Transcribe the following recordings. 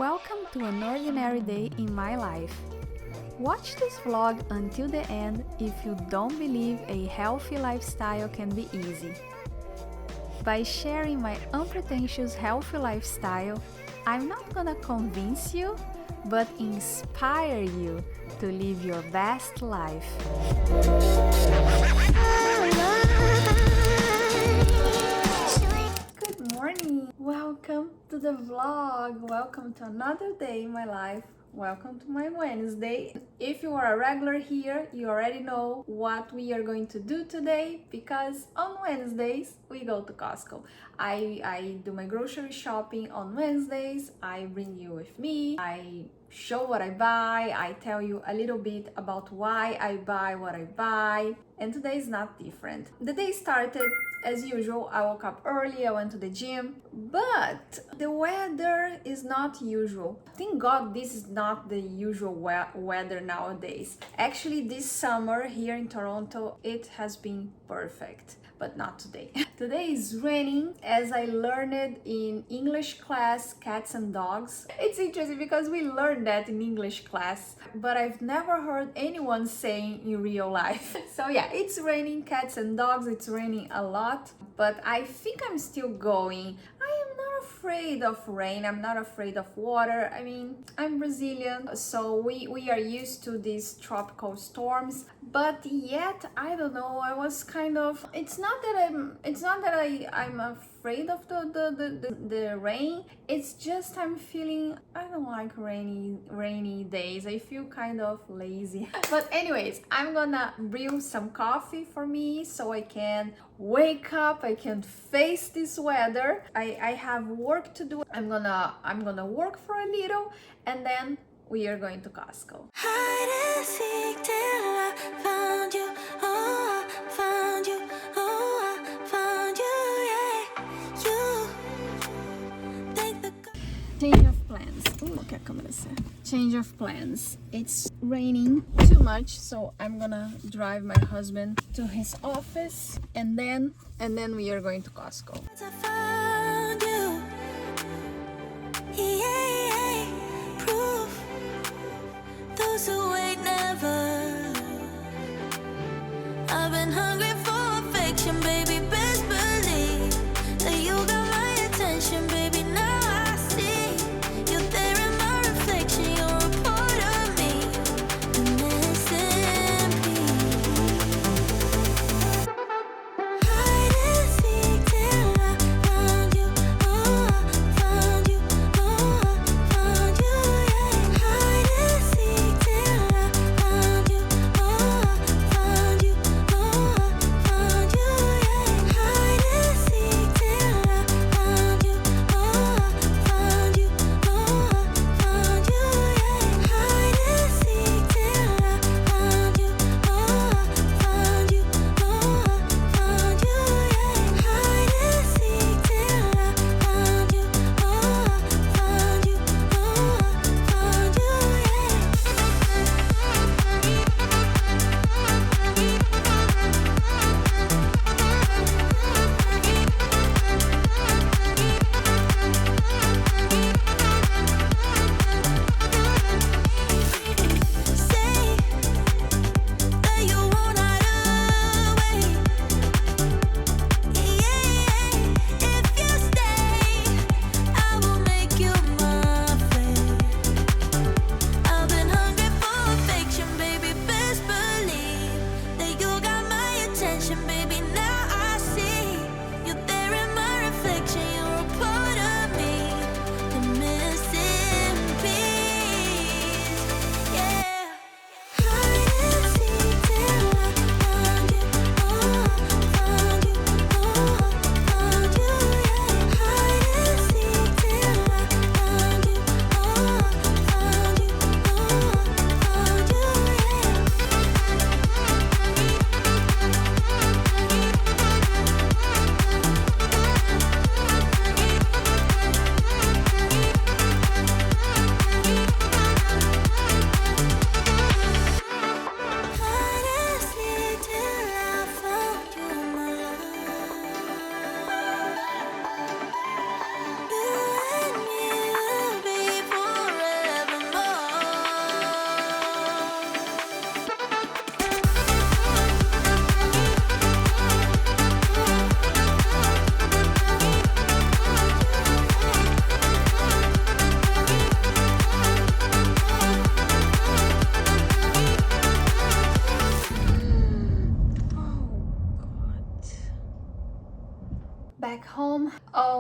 Welcome to an ordinary day in my life. Watch this vlog until the end if you don't believe a healthy lifestyle can be easy. By sharing my unpretentious healthy lifestyle, I'm not gonna convince you, but inspire you to live your best life. Good morning! Welcome to the vlog. Welcome to another day in my life. Welcome to my Wednesday. If you are a regular here, you already know what we are going to do today because on Wednesdays we go to Costco. I do my grocery shopping on Wednesdays. I bring you with me. I show what I buy. I tell you a little bit about why I buy what I buy. And today is not different. The day started as usual. I woke up early, I went to the gym, but the weather is not usual. Thank God this is not the usual weather nowadays. Actually, this summer here in Toronto, it has been perfect, but not today. Today is raining, as I learned in English class, cats and dogs. It's interesting because we learned that in English class, but I've never heard anyone saying in real life. So yeah, it's raining, cats and dogs, it's raining a lot, but I think I'm still going. I am not afraid of rain, I'm not afraid of water. I mean, I'm Brazilian, so we are used to these tropical storms, but yet, I don't know, I was kind of, it's not that I'm afraid of the rain, it's just I'm feeling, I don't like rainy days, I feel kind of lazy. But anyways, I'm gonna brew some coffee for me so I can wake up, I can face this weather. I have work to do. I'm gonna work for a little and then we are going to Costco. Hide and seek till I found you. Oh, I found you. Oh, I found you. Yeah, you. Thank the Change of plans. Look at câmera. Change of plans. It's raining too much, so I'm gonna drive my husband to his office and then we are going to Costco. I found you. Yeah, proof. Those who wait never. I've been hungry for affection, baby. Best believe that you got my attention, baby. Now I see you're there in my reflection. You're a part of me, innocent peace. Hide and seek till I found you. Oh, I found you. Oh, I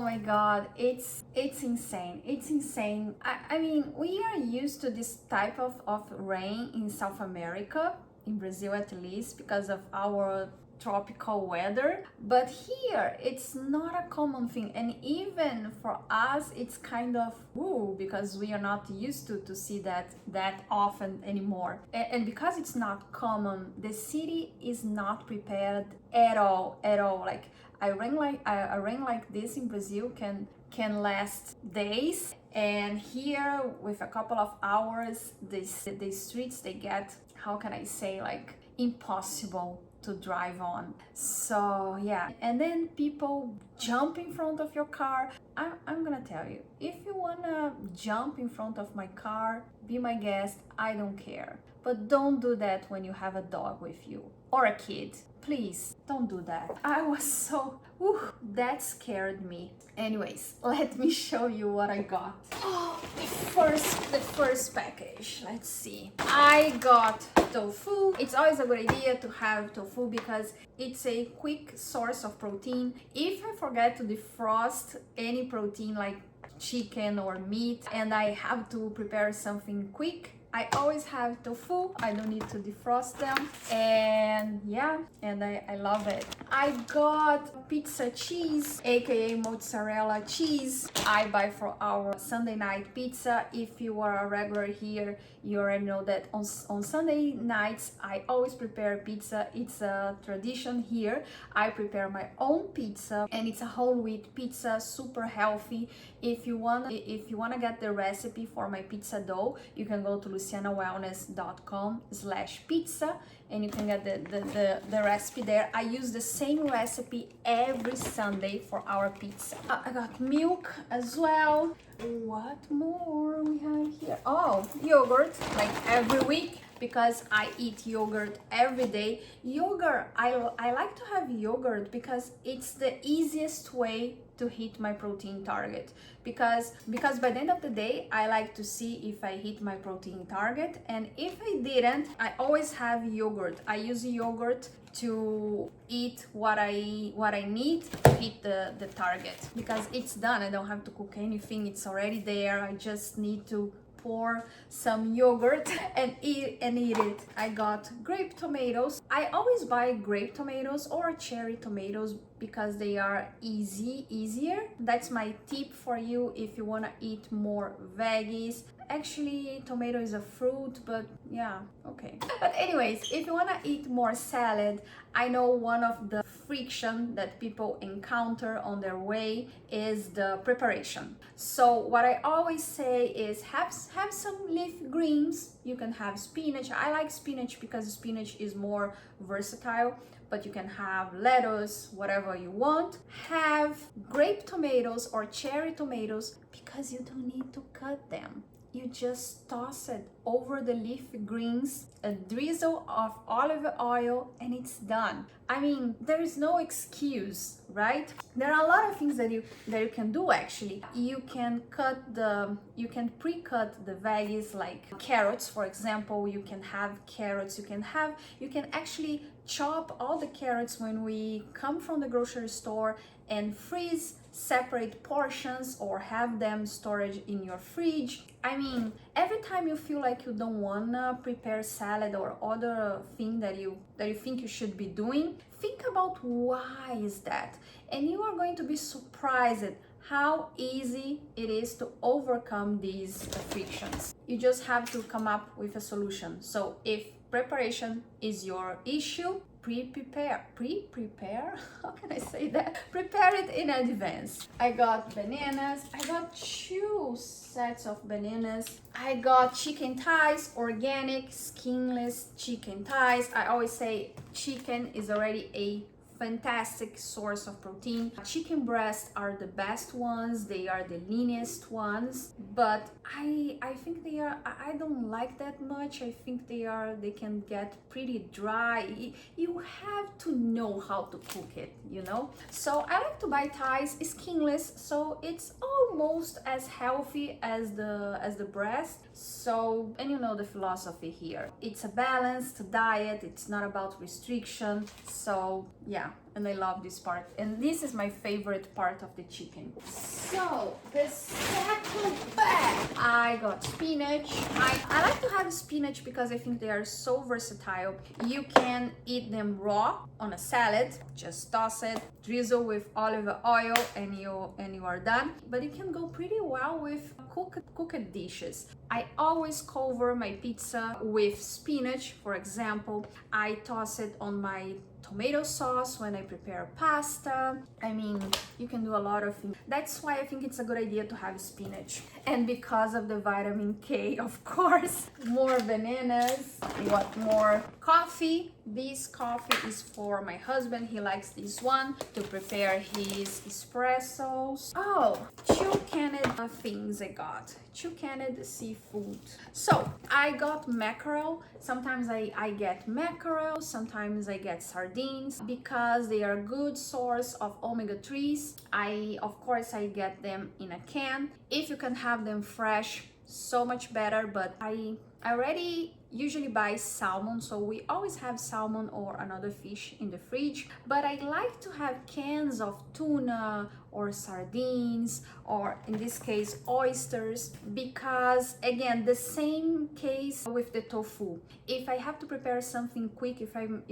Oh my God, it's insane. It's insane. I mean, we are used to this type of rain in South America, in Brazil at least, because of our tropical weather, but here it's not a common thing, and even for us it's kind of woo, because we are not used to see that often anymore, and because it's not common, the city is not prepared at all like a rain like this in Brazil can last days, and here with a couple of hours the streets, they get, how can I say, like impossible to drive on. So yeah, and then people jump in front of your car. I'm gonna tell you, if you wanna jump in front of my car, be my guest, I don't care, but don't do that when you have a dog with you or a kid. Please don't do that. I was so that scared me. Anyways, let me show you what I got. Oh, the first package. Let's see. I got tofu. It's always a good idea to have tofu because it's a quick source of protein. If I forget to defrost any protein like chicken or meat and I have to prepare something quick, I always have tofu. I don't need to defrost them, and yeah, and I love it. I got pizza cheese, aka mozzarella cheese. I buy for our Sunday night pizza. If you are a regular here, you already know that on Sunday nights I always prepare pizza. It's a tradition here. I prepare my own pizza, and it's a whole wheat pizza, super healthy. If you wanna get the recipe for my pizza dough, you can go to lucianawellness.com/pizza, and you can get the recipe there. I use the same recipe every Sunday for our pizza. I got milk as well. What more we have here? Oh, yogurt, like every week, because I eat yogurt every day. Yogurt, I like to have yogurt because it's the easiest way to hit my protein target, because by the end of the day I like to see if I hit my protein target, and if I didn't, I always have yogurt. I use yogurt to eat what I need to hit the target, because it's done. I don't have to cook anything, it's already there. I just need to pour some yogurt and eat it. I got grape tomatoes. I always buy grape tomatoes or cherry tomatoes because they are easier. That's my tip for you if you want to eat more veggies. Actually, tomato is a fruit, but yeah, okay. But anyways, if you want to eat more salad, I know one of the friction that people encounter on their way is the preparation. So what I always say is have some leaf greens. You can have spinach. I like spinach because spinach is more versatile, but you can have lettuce, whatever you want. Have grape tomatoes or cherry tomatoes because you don't need to cut them. You just toss it over the leaf greens, a drizzle of olive oil, and it's done. I mean, there is no excuse, right? There are a lot of things that you can do actually. You can pre-cut the veggies, like carrots, for example. You can have carrots. You can actually chop all the carrots when we come from the grocery store and freeze separate portions or have them stored in your fridge. I mean, every time you feel like you don't wanna prepare salad or other thing that you think you should be doing, think about why is that, and you are going to be surprised at how easy it is to overcome these frictions. You just have to come up with a solution. So if preparation is your issue, prepare, how can I say that? Prepare it in advance. I got bananas. I got 2 sets of bananas. I got chicken thighs, organic, skinless chicken thighs. I always say chicken is already a fantastic source of protein. Chicken breasts are the best ones. They are the leanest ones, but I think I don't like that much. I think they can get pretty dry. You have to know how to cook it, you know? So I like to buy thighs, skinless, so it's almost as healthy as the breast. So, and you know the philosophy here. It's a balanced diet. It's not about restriction. So yeah, and I love this part. And this is my favorite part of the chicken. So the second bag, I got spinach. I like to have spinach because I think they are so versatile. You can eat them raw on a salad, just toss it, drizzle with olive oil, and you are done. But it can go pretty well with cooked dishes. I always cover my pizza with spinach. For example, I toss it on my tomato sauce when I prepare pasta. I mean, you can do a lot of things. That's why I think it's a good idea to have spinach. And because of the vitamin K, of course, more bananas. What more? Coffee. This coffee is for my husband. He likes this one to prepare his espressos. Oh, two canned things I got. Two canned seafood. So I got mackerel. Sometimes I get mackerel, sometimes I get sardines because they are a good source of omega-3s. Of course I get them in a can. If you can have them fresh, so much better, but I already usually buy salmon, so we always have salmon or another fish in the fridge. But I like to have cans of tuna or sardines, or in this case oysters, because again, the same case with the tofu. If I have to prepare something quick, if I'm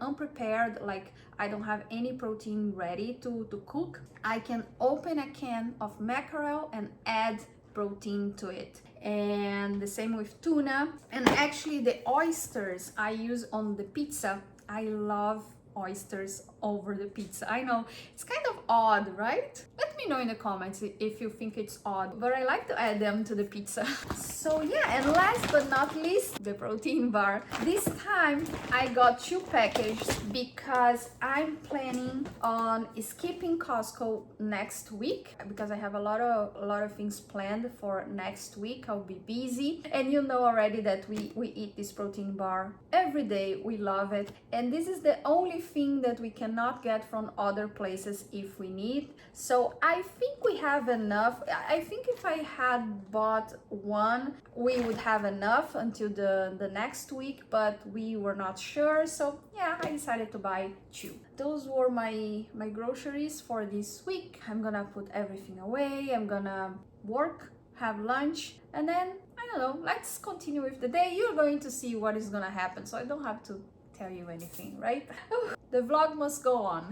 unprepared, like I don't have any protein ready to cook, I can open a can of mackerel and add protein to it. And the same with tuna. And actually the oysters I use on the pizza. I love oysters over the pizza. I know it's kind of odd, right? Let me know in the comments if you think it's odd, but I like to add them to the pizza. So yeah, and last but not least, the protein bar. This time I got 2 packages because I'm planning on skipping Costco next week because I have a lot of things planned for next week. I'll be busy, and you know already that we eat this protein bar every day. We love it, and this is the only thing that we cannot get from other places if we need. So I think we have enough. I think if I had bought one, we would have enough until the next week, but we were not sure. So yeah, I decided to buy 2. Those were my groceries for this week. I'm gonna put everything away. I'm gonna work, have lunch, and then I don't know, let's continue with the day. You're going to see what is gonna happen, so I don't have to tell you anything, right? The vlog must go on.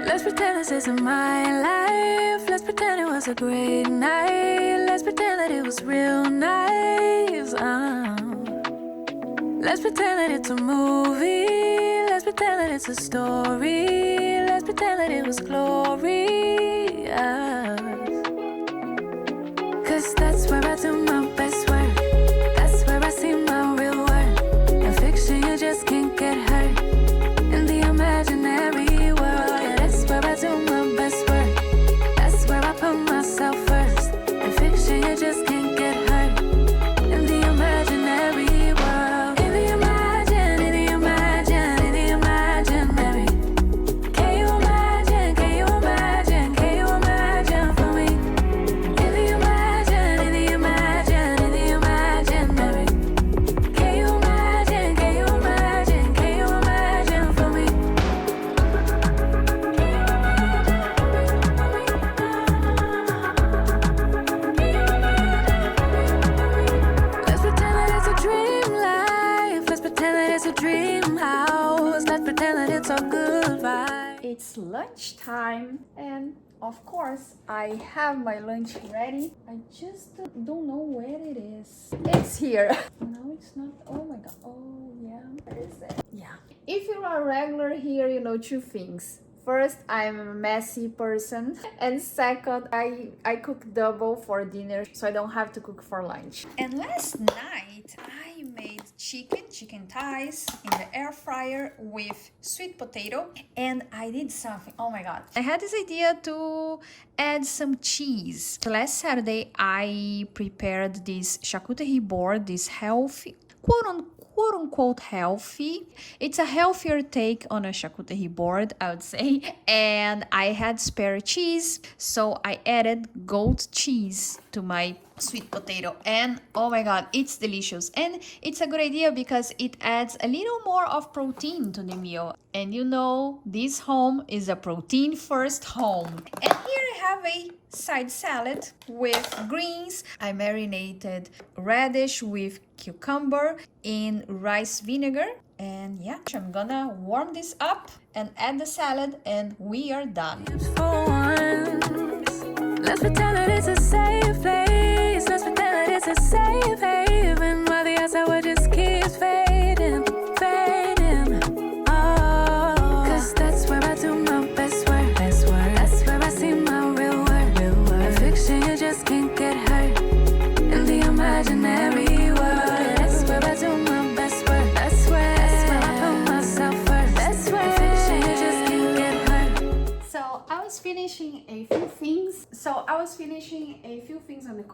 Let's pretend this isn't my life. Let's pretend it was a great night. Let's pretend that it was real nice. Let's pretend that it's a movie. Let's pretend that it's a story. Let's pretend that it was glorious. Cause that's where I do my best work. That's where I see my real worth. In fiction you just can't get hurt. In the imaginary world, yeah, that's where I do my best work. That's where I put myself first. In fiction you just can't get hurt. In the imaginary world. In the imaginary. Can you imagine for me? In the imaginary. Can you imagine for me? Let's pretend that it's a dream life. Let's pretend that it's a dream house. Let's pretend that it's a good vibe. It's lunchtime, and of course I have my lunch ready. I just don't know where it is. It's here. No, it's not. Oh my god. Oh yeah, where is it? Yeah. If you are a regular here, you know 2 things. First, I'm a messy person, and second, I cook double for dinner, so I don't have to cook for lunch. And last night, I made chicken thighs in the air fryer with sweet potato, and I did something. Oh my god. I had this idea to add some cheese. So last Saturday, I prepared this charcuterie board, this healthy, quote-unquote quote-unquote healthy. It's a healthier take on a charcuterie board, I would say. And I had spare cheese, so I added goat cheese to my sweet potato, and oh my god, it's delicious. And it's a good idea because it adds a little more of protein to the meal. And you know, this home is a protein first home. And here I have a side salad with greens. I marinated radish with cucumber in rice vinegar. And yeah, I'm gonna warm this up and add the salad, and we are done. For once, let's pretend that it's a safe place. Let's pretend that it's a safe haven, while the outside world just keeps fading, fading. Oh, 'cause that's where I do my best work, best work. That's where I see my real work, real work. A fiction, you just can't get hurt in the imaginary world. That's where I do my best work. That's where I put myself first. That's where a fiction, you just can't get hurt. So I was finishing a few things. On the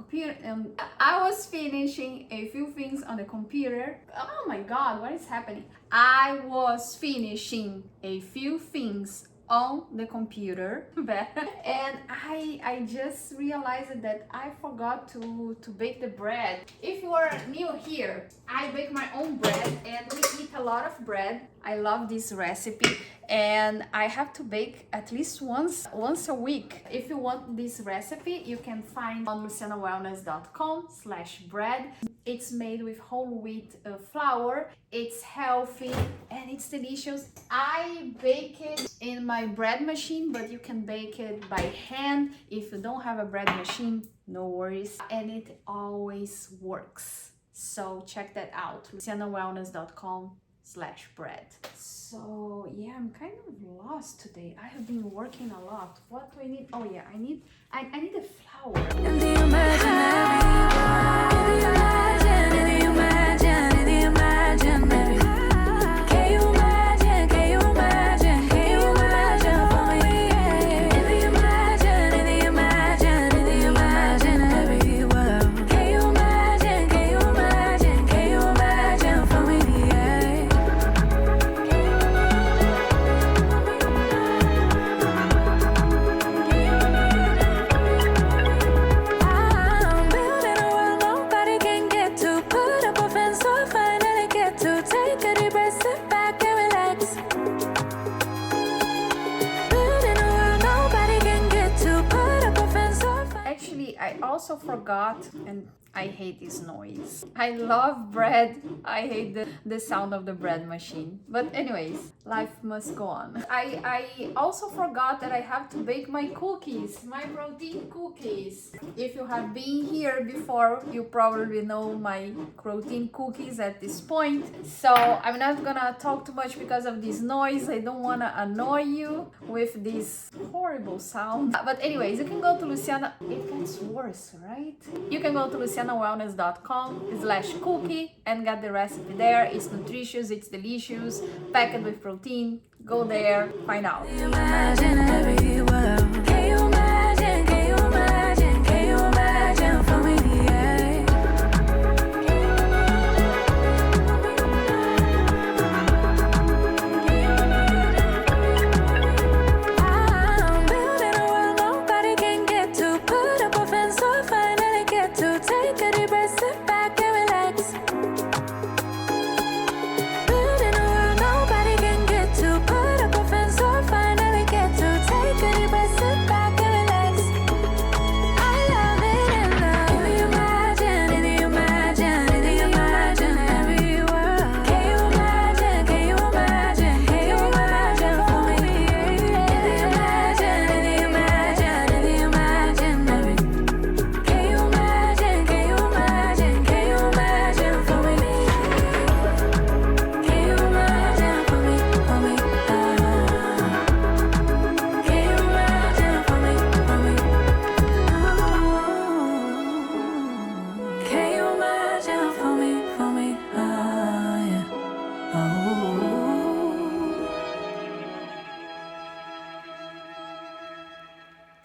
computer. Oh my god, what is happening? I was finishing a few things on the computer and I just realized that I forgot to bake the bread. If you are new here, I bake my own bread and we eat a lot of bread. I love this recipe and I have to bake at least once a week. If you want this recipe, you can find on lucianawellness.com/bread. It's made with whole wheat flour. It's healthy and it's delicious. I bake it in my bread machine, but you can bake it by hand. If you don't have a bread machine, no worries. And it always works. So check that out, lucianawellness.com/bread. So yeah, I'm kind of lost today. I have been working a lot. What do I need? Oh yeah, I need a flour. In the imaginary world, in the imaginary can you imagine for me? In the imaginary world, can you imagine for me? I'm building a world nobody can get to. Put up a fence so I finally get to. Take a deep breath, sit back and relax. Building a world nobody can get to. Put up a fence so I finally. Actually, I also forgot, and I hate this noise. I love bread. I hate the sound of the bread machine. But anyways, life must go on. I also forgot that I have to bake my cookies, my protein cookies. If you have been here before, you probably know my protein cookies at this point. So I'm not gonna talk too much because of this noise. I don't wanna annoy you with this horrible sound. But anyways, you can go to Luciana. It gets worse, right? You can go to lucianawellness.com/cookie and get the recipe there. It's nutritious, it's delicious, packed with protein. Go there, find out. Imaginary world. Can you imagine for me? I'm building a world nobody can get to. Put up a fence so I finally get to. Take a deep breath, sit back and relax. Building a world nobody can get to. Put up a fence so I finally get to. Take a deep breath.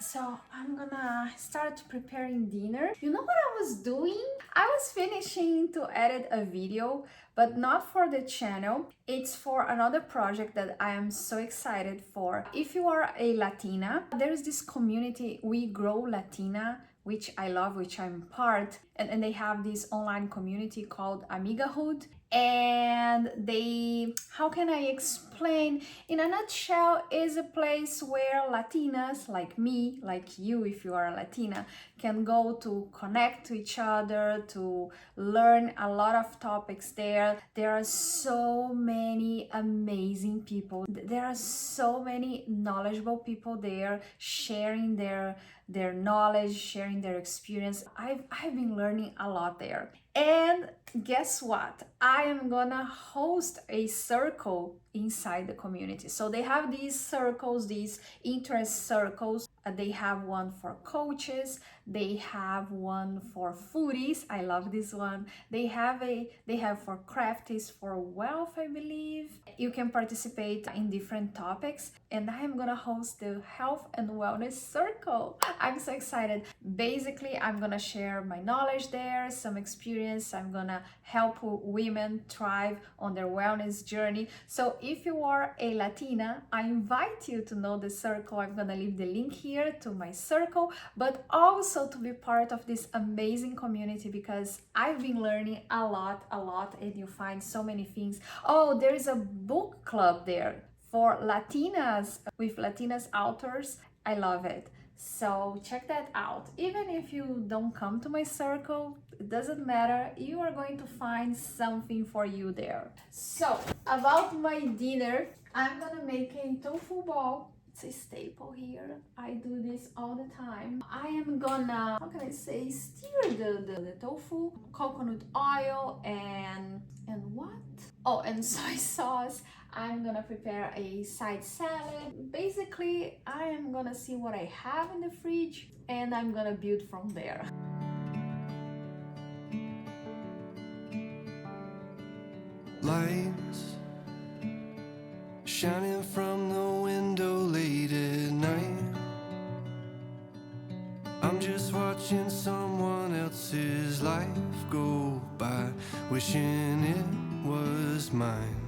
So I'm gonna start preparing dinner. You know what I was doing? I was finishing to edit a video, but not for the channel. It's for another project that I am so excited for. If you are a Latina, there's this community, We Grow Latina, which I love, which I'm part, and they have this online community called Amigahood. And they, how can I explain? In a nutshell, is a place where Latinas like me, like you, if you are a Latina, can go to connect to each other, to learn a lot of topics there. There are so many amazing people. There are so many knowledgeable people there sharing their knowledge, sharing their experience. I've been learning a lot there. And guess what? I am gonna host a circle inside the community. So they have these circles, these interest circles. They have one for coaches, they have one for foodies. I love this one. They have for crafties, for wealth, I believe. You can participate in different topics, and I am gonna host the health and wellness circle. I'm so excited. Basically, I'm gonna share my knowledge there, some experience. I'm gonna help women thrive on their wellness journey. So if you are a Latina, I invite you to know the circle. I'm gonna leave the link here to my circle, but also to be part of this amazing community, because I've been learning a lot, and you find so many things. Oh, there is a book club there for Latinas, with Latinas authors. I love it. So check that out. Even if you don't come to my circle, it doesn't matter. You are going to find something for you there. So about my dinner, I'm gonna make a tofu ball. It's a staple here. I do this all the time. I am gonna, how can I say, steer the tofu, coconut oil, and what? Oh, and soy sauce. I'm gonna prepare a side salad. Basically, I am gonna see what I have in the fridge, and I'm gonna build from there. Lights shining from the window late at night. I'm just watching someone else's life go by, wishing it was mine.